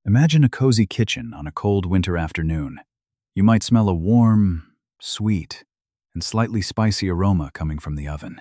Imagine a cozy kitchen on a cold winter afternoon. You might smell a warm, sweet, and slightly spicy aroma coming from the oven.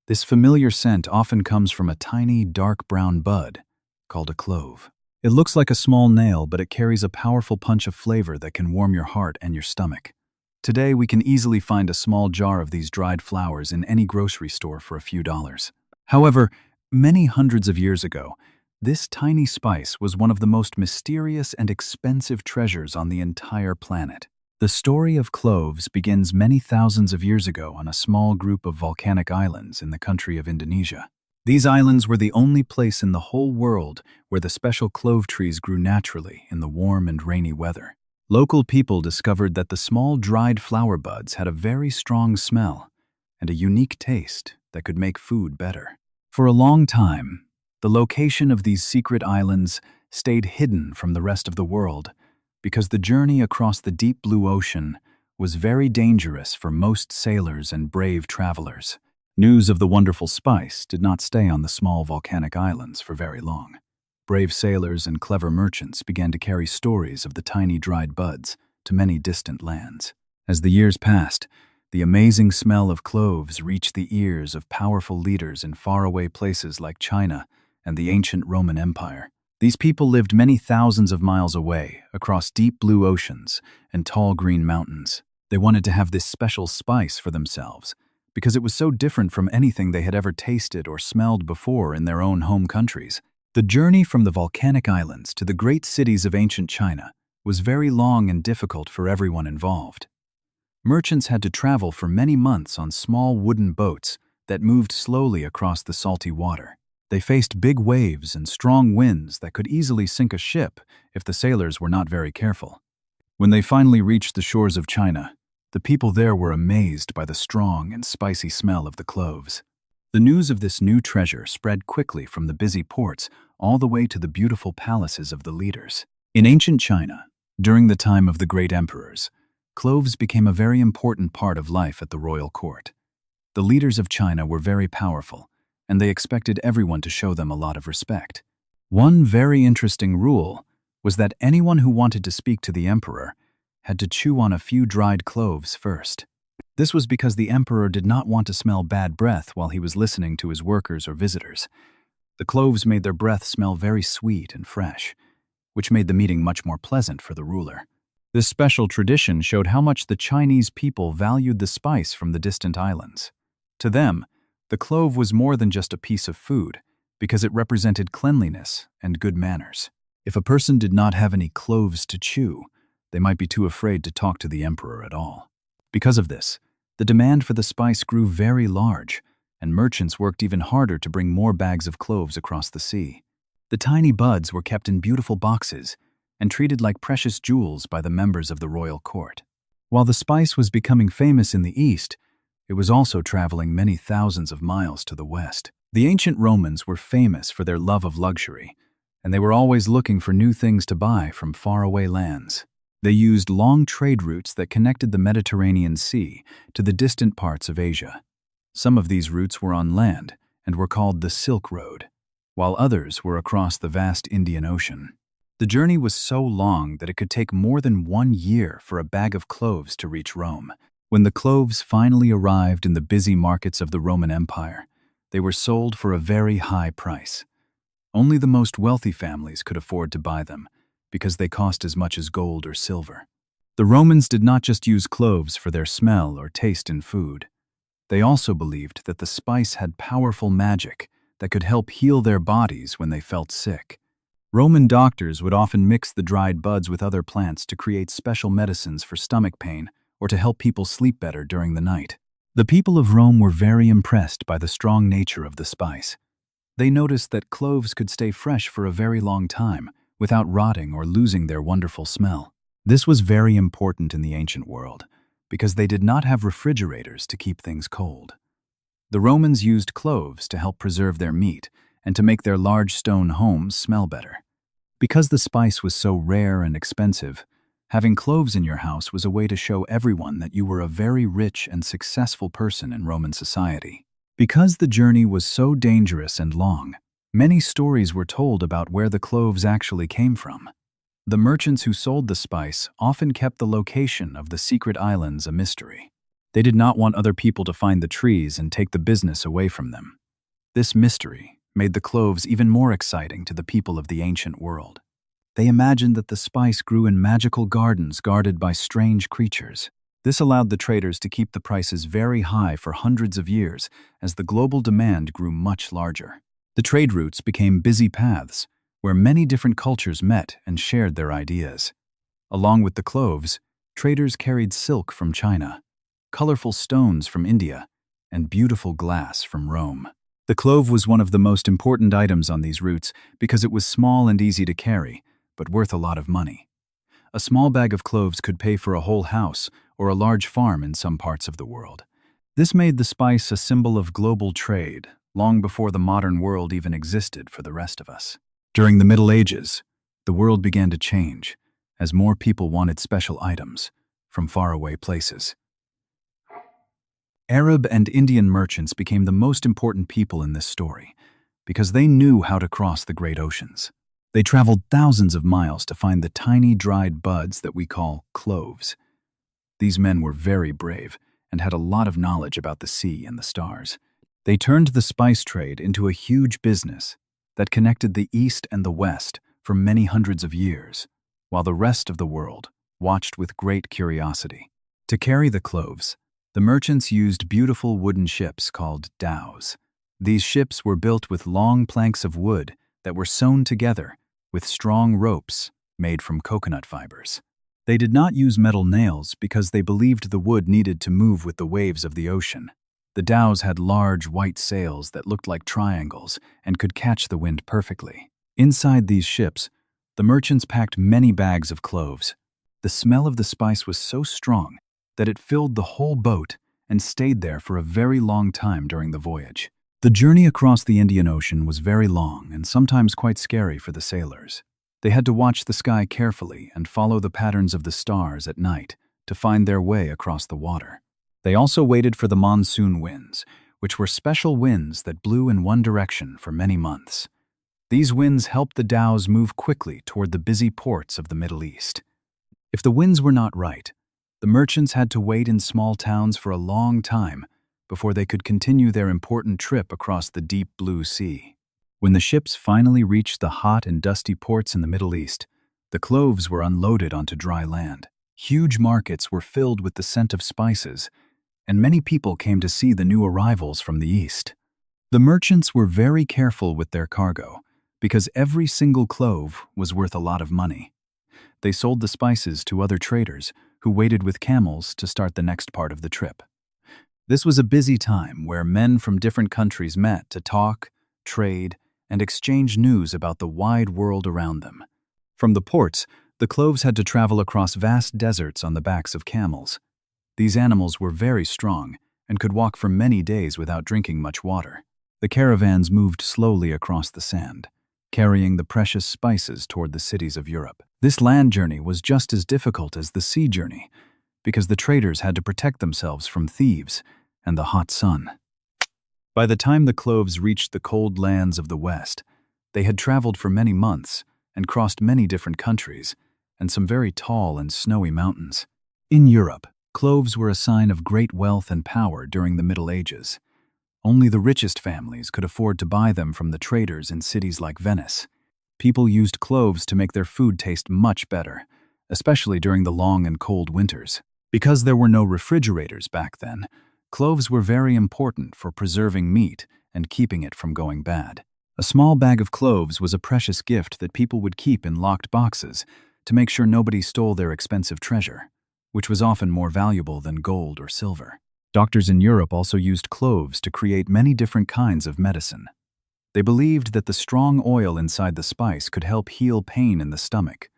This familiar scent often comes from a tiny, dark brown bud called a clove. It looks like a small nail, but it carries a powerful punch of flavor that can warm your heart and your stomach. Today, we can easily find a small jar of these dried flowers in any grocery store for a few dollars. However, many hundreds of years ago, this tiny spice was one of the most mysterious and expensive treasures on the entire planet. The story of cloves begins many thousands of years ago on a small group of volcanic islands in the country of Indonesia. These islands were the only place in the whole world where the special clove trees grew naturally in the warm and rainy weather. Local people discovered that the small dried flower buds had a very strong smell and a unique taste that could make food better. For a long time, the location of these secret islands stayed hidden from the rest of the world because the journey across the deep blue ocean was very dangerous for most sailors and brave travelers. News of the wonderful spice did not stay on the small volcanic islands for very long. Brave sailors and clever merchants began to carry stories of the tiny dried buds to many distant lands. As the years passed, the amazing smell of cloves reached the ears of powerful leaders in faraway places like China and the ancient Roman Empire. These people lived many thousands of miles away, across deep blue oceans and tall green mountains. They wanted to have this special spice for themselves because it was so different from anything they had ever tasted or smelled before in their own home countries. The journey from the volcanic islands to the great cities of ancient China was very long and difficult for everyone involved. Merchants had to travel for many months on small wooden boats that moved slowly across the salty water. They faced big waves and strong winds that could easily sink a ship if the sailors were not very careful. When they finally reached the shores of China, the people there were amazed by the strong and spicy smell of the cloves. The news of this new treasure spread quickly from the busy ports all the way to the beautiful palaces of the leaders. In ancient China, during the time of the great emperors, cloves became a very important part of life at the royal court. The leaders of China were very powerful, and they expected everyone to show them a lot of respect. One very interesting rule was that anyone who wanted to speak to the emperor had to chew on a few dried cloves first. This was because the emperor did not want to smell bad breath while he was listening to his workers or visitors. The cloves made their breath smell very sweet and fresh, which made the meeting much more pleasant for the ruler. This special tradition showed how much the Chinese people valued the spice from the distant islands. To them, the clove was more than just a piece of food, because it represented cleanliness and good manners. If a person did not have any cloves to chew, they might be too afraid to talk to the emperor at all. Because of this, the demand for the spice grew very large, and merchants worked even harder to bring more bags of cloves across the sea. The tiny buds were kept in beautiful boxes and treated like precious jewels by the members of the royal court. While the spice was becoming famous in the east, it was also traveling many thousands of miles to the west. The ancient Romans were famous for their love of luxury, and they were always looking for new things to buy from faraway lands. They used long trade routes that connected the Mediterranean Sea to the distant parts of Asia. Some of these routes were on land and were called the Silk Road, while others were across the vast Indian Ocean. The journey was so long that it could take more than 1 year for a bag of cloves to reach Rome. When the cloves finally arrived in the busy markets of the Roman Empire, they were sold for a very high price. Only the most wealthy families could afford to buy them, because they cost as much as gold or silver. The Romans did not just use cloves for their smell or taste in food. They also believed that the spice had powerful magic that could help heal their bodies when they felt sick. Roman doctors would often mix the dried buds with other plants to create special medicines for stomach pain or to help people sleep better during the night. The people of Rome were very impressed by the strong nature of the spice. They noticed that cloves could stay fresh for a very long time without rotting or losing their wonderful smell. This was very important in the ancient world because they did not have refrigerators to keep things cold. The Romans used cloves to help preserve their meat and to make their large stone homes smell better. Because the spice was so rare and expensive, having cloves in your house was a way to show everyone that you were a very rich and successful person in Roman society. Because the journey was so dangerous and long, Many stories were told about where the cloves actually came from. The merchants who sold the spice often kept the location of the secret islands a mystery. They did not want other people to find the trees and take the business away from them. This mystery made the cloves even more exciting to the people of the ancient world. They imagined that the spice grew in magical gardens guarded by strange creatures. This allowed the traders to keep the prices very high for hundreds of years as the global demand grew much larger. The trade routes became busy paths where many different cultures met and shared their ideas. Along with the cloves, traders carried silk from China, colorful stones from India, and beautiful glass from Rome. The clove was one of the most important items on these routes because it was small and easy to carry, but worth a lot of money. A small bag of cloves could pay for a whole house or a large farm in some parts of the world. This made the spice a symbol of global trade, long before the modern world even existed for the rest of us. During the Middle Ages, the world began to change as more people wanted special items from faraway places. Arab and Indian merchants became the most important people in this story because they knew how to cross the great oceans. They traveled thousands of miles to find the tiny dried buds that we call cloves. These men were very brave and had a lot of knowledge about the sea and the stars. They turned the spice trade into a huge business that connected the East and the West for many hundreds of years, while the rest of the world watched with great curiosity. To carry the cloves, the merchants used beautiful wooden ships called dhows. These ships were built with long planks of wood that were sewn together with strong ropes made from coconut fibers. They did not use metal nails because they believed the wood needed to move with the waves of the ocean. The dhows had large white sails that looked like triangles and could catch the wind perfectly. Inside these ships, the merchants packed many bags of cloves. The smell of the spice was so strong that it filled the whole boat and stayed there for a very long time during the voyage. The journey across the Indian Ocean was very long and sometimes quite scary for the sailors. They had to watch the sky carefully and follow the patterns of the stars at night to find their way across the water. They also waited for the monsoon winds, which were special winds that blew in one direction for many months. These winds helped the dhows move quickly toward the busy ports of the Middle East. If the winds were not right, the merchants had to wait in small towns for a long time before they could continue their important trip across the deep blue sea. When the ships finally reached the hot and dusty ports in the Middle East, the cloves were unloaded onto dry land. Huge markets were filled with the scent of spices, and many people came to see the new arrivals from the East. The merchants were very careful with their cargo because every single clove was worth a lot of money. They sold the spices to other traders who waited with camels to start the next part of the trip. This was a busy time where men from different countries met to talk, trade, and exchange news about the wide world around them. From the ports, the cloves had to travel across vast deserts on the backs of camels. These animals were very strong and could walk for many days without drinking much water. The caravans moved slowly across the sand, carrying the precious spices toward the cities of Europe. This land journey was just as difficult as the sea journey because the traders had to protect themselves from thieves and the hot sun. By the time the cloves reached the cold lands of the West, they had traveled for many months and crossed many different countries and some very tall and snowy mountains. In Europe, cloves were a sign of great wealth and power during the Middle Ages. Only the richest families could afford to buy them from the traders in cities like Venice. People used cloves to make their food taste much better, especially during the long and cold winters. Because there were no refrigerators back then, cloves were very important for preserving meat and keeping it from going bad. A small bag of cloves was a precious gift that people would keep in locked boxes to make sure nobody stole their expensive treasure, which was often more valuable than gold or silver. Doctors in Europe also used cloves to create many different kinds of medicine. They believed that the strong oil inside the spice could help heal pain in the stomach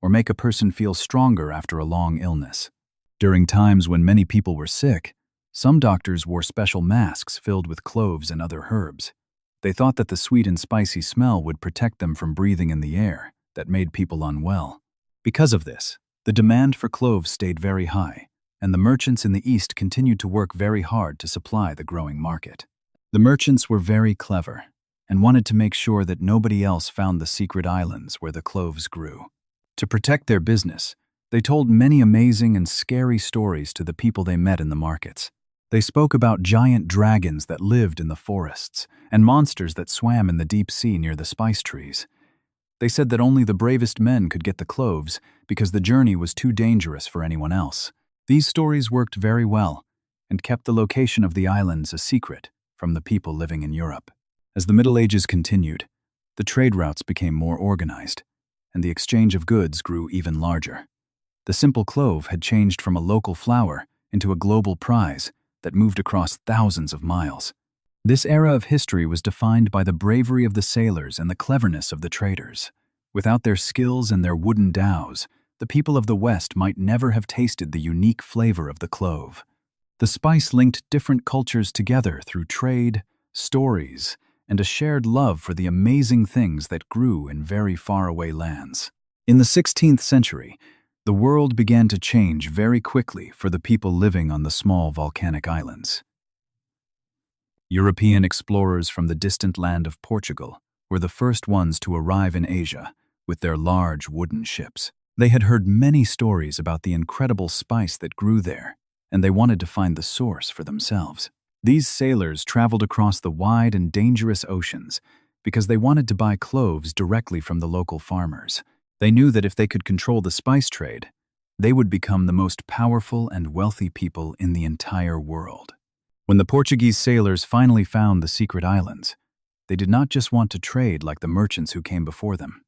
or make a person feel stronger after a long illness. During times when many people were sick, some doctors wore special masks filled with cloves and other herbs. They thought that the sweet and spicy smell would protect them from breathing in the air that made people unwell. Because of this, the demand for cloves stayed very high, and the merchants in the East continued to work very hard to supply the growing market. The merchants were very clever. and wanted to make sure that nobody else found the secret islands where the cloves grew. To protect their business, they told many amazing and scary stories to the people they met in the markets. They spoke about giant dragons that lived in the forests and monsters that swam in the deep sea near the spice trees. They said that only the bravest men could get the cloves because the journey was too dangerous for anyone else. These stories worked very well and kept the location of the islands a secret from the people living in Europe. As the Middle Ages continued, the trade routes became more organized, and the exchange of goods grew even larger. The simple clove had changed from a local flower into a global prize that moved across thousands of miles. This era of history was defined by the bravery of the sailors and the cleverness of the traders. Without their skills and their wooden dhows, the people of the West might never have tasted the unique flavor of the clove. The spice linked different cultures together through trade, stories, and a shared love for the amazing things that grew in very faraway lands. In the 16th century, the world began to change very quickly for the people living on the small volcanic islands. European explorers from the distant land of Portugal were the first ones to arrive in Asia with their large wooden ships. They had heard many stories about the incredible spice that grew there, and they wanted to find the source for themselves. These sailors traveled across the wide and dangerous oceans because they wanted to buy cloves directly from the local farmers. They knew that if they could control the spice trade, they would become the most powerful and wealthy people in the entire world. When the Portuguese sailors finally found the secret islands, they did not just want to trade like the merchants who came before them.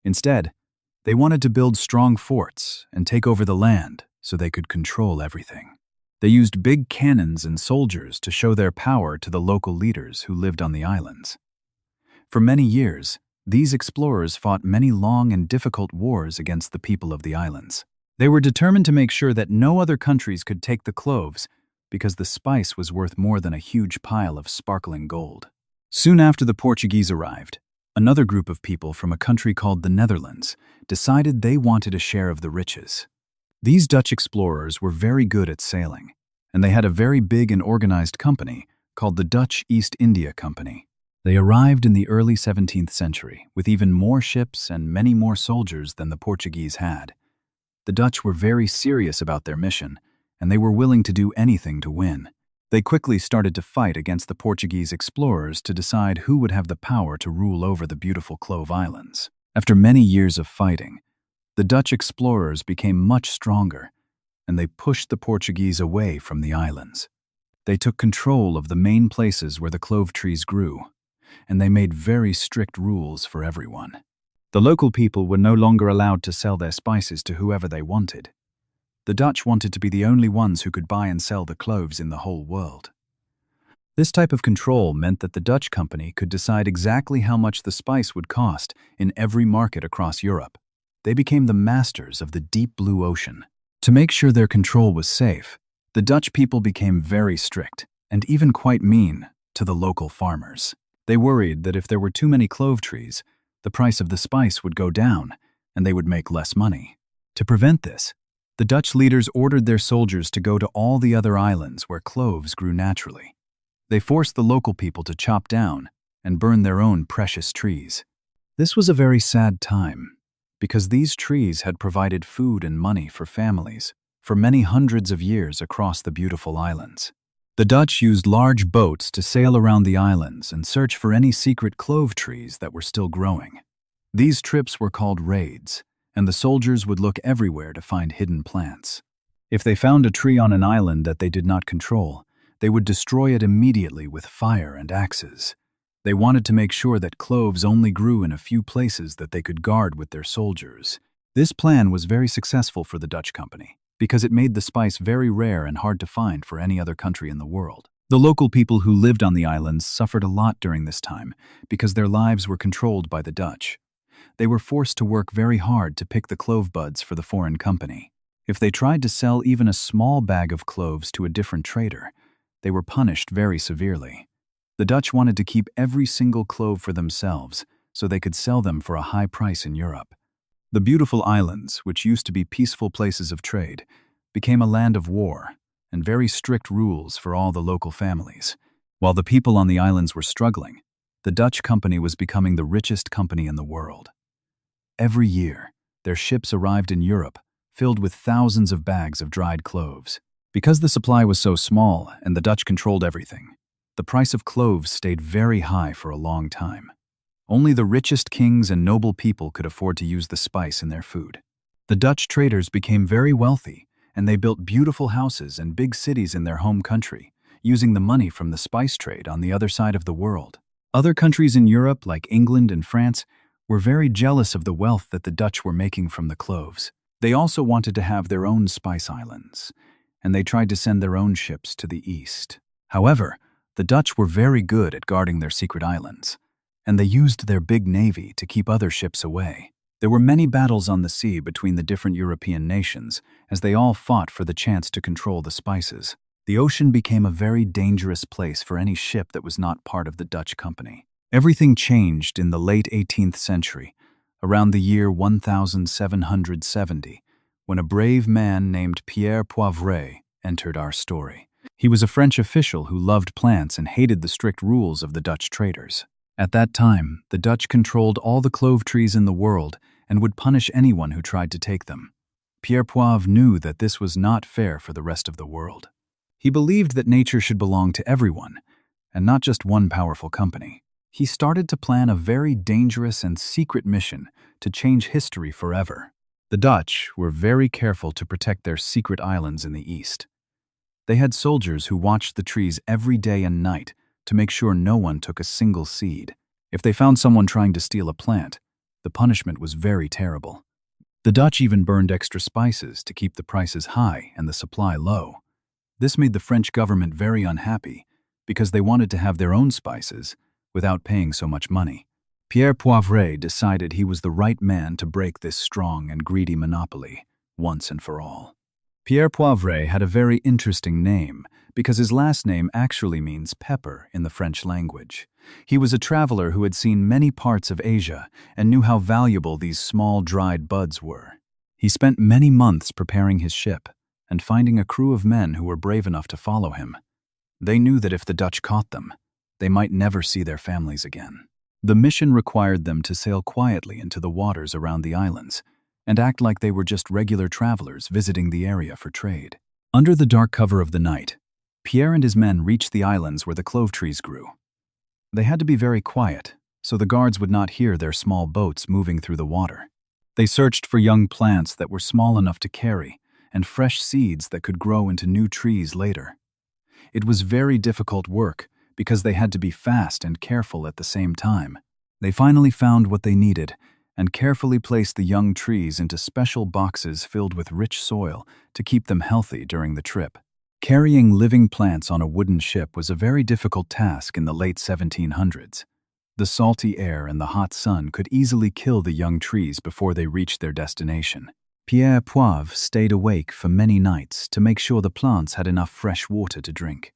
Instead, they wanted to build strong forts and take over the land so they could control everything. They used big cannons and soldiers to show their power to the local leaders who lived on the islands. For many years, these explorers fought many long and difficult wars against the people of the islands. They were determined to make sure that no other countries could take the cloves because the spice was worth more than a huge pile of sparkling gold. Soon after the Portuguese arrived, another group of people from a country called the Netherlands decided they wanted a share of the riches. These Dutch explorers were very good at sailing, and they had a very big and organized company called the Dutch East India Company. They arrived in the early 17th century with even more ships and many more soldiers than the Portuguese had. The Dutch were very serious about their mission, and they were willing to do anything to win. They quickly started to fight against the Portuguese explorers to decide who would have the power to rule over the beautiful Clove Islands. After many years of fighting, the Dutch explorers became much stronger, and they pushed the Portuguese away from the islands. They took control of the main places where the clove trees grew, and they made very strict rules for everyone. The local people were no longer allowed to sell their spices to whoever they wanted. The Dutch wanted to be the only ones who could buy and sell the cloves in the whole world. This type of control meant that the Dutch company could decide exactly how much the spice would cost in every market across Europe. They became the masters of the deep blue ocean. To make sure their control was safe, the Dutch people became very strict and even quite mean to the local farmers. They worried that if there were too many clove trees, the price of the spice would go down and they would make less money. To prevent this, the Dutch leaders ordered their soldiers to go to all the other islands where cloves grew naturally. They forced the local people to chop down and burn their own precious trees. This was a very sad time, because these trees had provided food and money for families for many hundreds of years across the beautiful islands. The Dutch used large boats to sail around the islands and search for any secret clove trees that were still growing. These trips were called raids, and the soldiers would look everywhere to find hidden plants. If they found a tree on an island that they did not control, they would destroy it immediately with fire and axes. They wanted to make sure that cloves only grew in a few places that they could guard with their soldiers. This plan was very successful for the Dutch company, because it made the spice very rare and hard to find for any other country in the world. The local people who lived on the islands suffered a lot during this time because their lives were controlled by the Dutch. They were forced to work very hard to pick the clove buds for the foreign company. If they tried to sell even a small bag of cloves to a different trader, they were punished very severely. The Dutch wanted to keep every single clove for themselves so they could sell them for a high price in Europe. The beautiful islands, which used to be peaceful places of trade, became a land of war and very strict rules for all the local families. While the people on the islands were struggling, the Dutch company was becoming the richest company in the world. Every year, their ships arrived in Europe, filled with thousands of bags of dried cloves. Because the supply was so small and the Dutch controlled everything, the price of cloves stayed very high for a long time. Only the richest kings and noble people could afford to use the spice in their food. The Dutch traders became very wealthy, and they built beautiful houses and big cities in their home country, using the money from the spice trade on the other side of the world. Other countries in Europe, like England and France, were very jealous of the wealth that the Dutch were making from the cloves. They also wanted to have their own spice islands, and they tried to send their own ships to the east. However, the Dutch were very good at guarding their secret islands, and they used their big navy to keep other ships away. There were many battles on the sea between the different European nations, as they all fought for the chance to control the spices. The ocean became a very dangerous place for any ship that was not part of the Dutch company. Everything changed in the late 18th century, around the year 1770, when a brave man named Pierre Poivret entered our story. He was a French official who loved plants and hated the strict rules of the Dutch traders. At that time, the Dutch controlled all the clove trees in the world and would punish anyone who tried to take them. Pierre Poivre knew that this was not fair for the rest of the world. He believed that nature should belong to everyone, and not just one powerful company. He started to plan a very dangerous and secret mission to change history forever. The Dutch were very careful to protect their secret islands in the east. They had soldiers who watched the trees every day and night to make sure no one took a single seed. If they found someone trying to steal a plant, the punishment was very terrible. The Dutch even burned extra spices to keep the prices high and the supply low. This made the French government very unhappy because they wanted to have their own spices without paying so much money. Pierre Poivret decided he was the right man to break this strong and greedy monopoly once and for all. Pierre Poivret had a very interesting name because his last name actually means pepper in the French language. He was a traveler who had seen many parts of Asia and knew how valuable these small dried buds were. He spent many months preparing his ship and finding a crew of men who were brave enough to follow him. They knew that if the Dutch caught them, they might never see their families again. The mission required them to sail quietly into the waters around the islands and act like they were just regular travelers visiting the area for trade. Under the dark cover of the night, Pierre and his men reached the islands where the clove trees grew. They had to be very quiet, so the guards would not hear their small boats moving through the water. They searched for young plants that were small enough to carry and fresh seeds that could grow into new trees later. It was very difficult work because they had to be fast and careful at the same time. They finally found what they needed and carefully placed the young trees into special boxes filled with rich soil to keep them healthy during the trip. Carrying living plants on a wooden ship was a very difficult task in the late 1700s. The salty air and the hot sun could easily kill the young trees before they reached their destination. Pierre Poivre stayed awake for many nights to make sure the plants had enough fresh water to drink.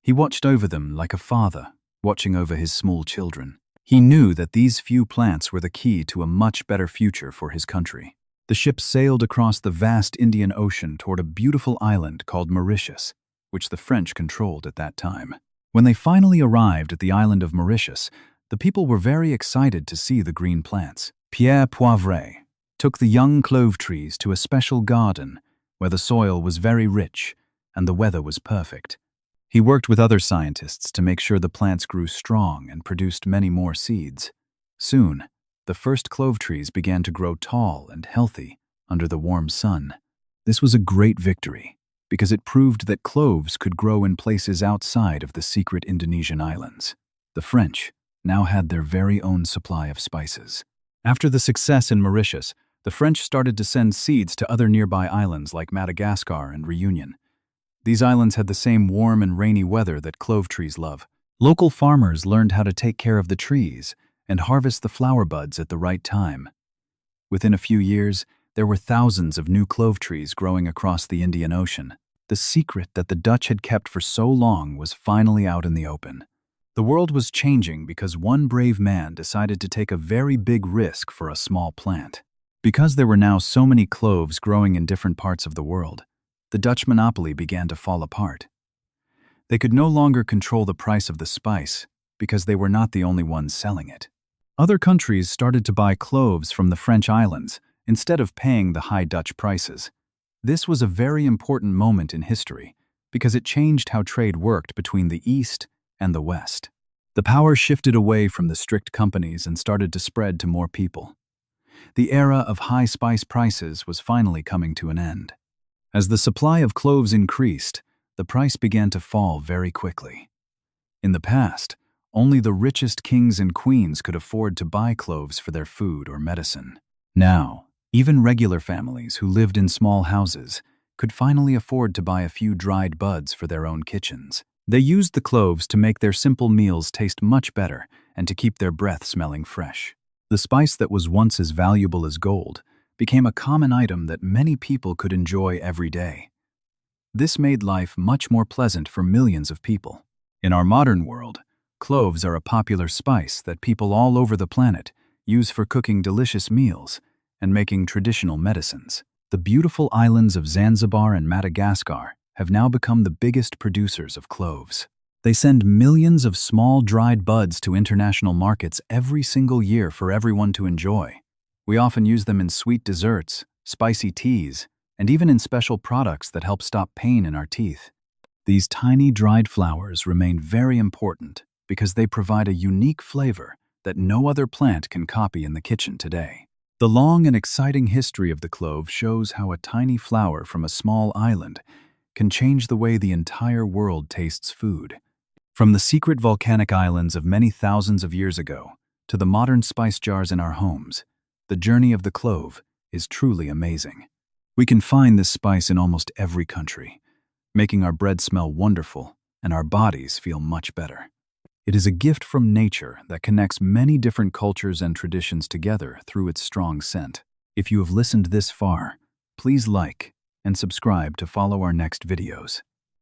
He watched over them like a father watching over his small children. He knew that these few plants were the key to a much better future for his country. The ship sailed across the vast Indian Ocean toward a beautiful island called Mauritius, which the French controlled at that time. When they finally arrived at the island of Mauritius, the people were very excited to see the green plants. Pierre Poivret took the young clove trees to a special garden where the soil was very rich and the weather was perfect. He worked with other scientists to make sure the plants grew strong and produced many more seeds. Soon, the first clove trees began to grow tall and healthy under the warm sun. This was a great victory because it proved that cloves could grow in places outside of the secret Indonesian islands. The French now had their very own supply of spices. After the success in Mauritius, the French started to send seeds to other nearby islands like Madagascar and Reunion. These islands had the same warm and rainy weather that clove trees love. Local farmers learned how to take care of the trees and harvest the flower buds at the right time. Within a few years, there were thousands of new clove trees growing across the Indian Ocean. The secret that the Dutch had kept for so long was finally out in the open. The world was changing because one brave man decided to take a very big risk for a small plant. Because there were now so many cloves growing in different parts of the world, the Dutch monopoly began to fall apart. They could no longer control the price of the spice because they were not the only ones selling it. Other countries started to buy cloves from the French islands instead of paying the high Dutch prices. This was a very important moment in history because it changed how trade worked between the East and the West. The power shifted away from the strict companies and started to spread to more people. The era of high spice prices was finally coming to an end. As the supply of cloves increased, the price began to fall very quickly. In the past, only the richest kings and queens could afford to buy cloves for their food or medicine. Now, even regular families who lived in small houses could finally afford to buy a few dried buds for their own kitchens. They used the cloves to make their simple meals taste much better and to keep their breath smelling fresh. The spice that was once as valuable as gold became a common item that many people could enjoy every day. This made life much more pleasant for millions of people. In our modern world, cloves are a popular spice that people all over the planet use for cooking delicious meals and making traditional medicines. The beautiful islands of Zanzibar and Madagascar have now become the biggest producers of cloves. They send millions of small dried buds to international markets every single year for everyone to enjoy. We often use them in sweet desserts, spicy teas, and even in special products that help stop pain in our teeth. These tiny dried flowers remain very important because they provide a unique flavor that no other plant can copy in the kitchen today. The long and exciting history of the clove shows how a tiny flower from a small island can change the way the entire world tastes food. From the secret volcanic islands of many thousands of years ago to the modern spice jars in our homes, the journey of the clove is truly amazing. We can find this spice in almost every country, making our bread smell wonderful and our bodies feel much better. It is a gift from nature that connects many different cultures and traditions together through its strong scent. If you have listened this far, please like and subscribe to follow our next videos.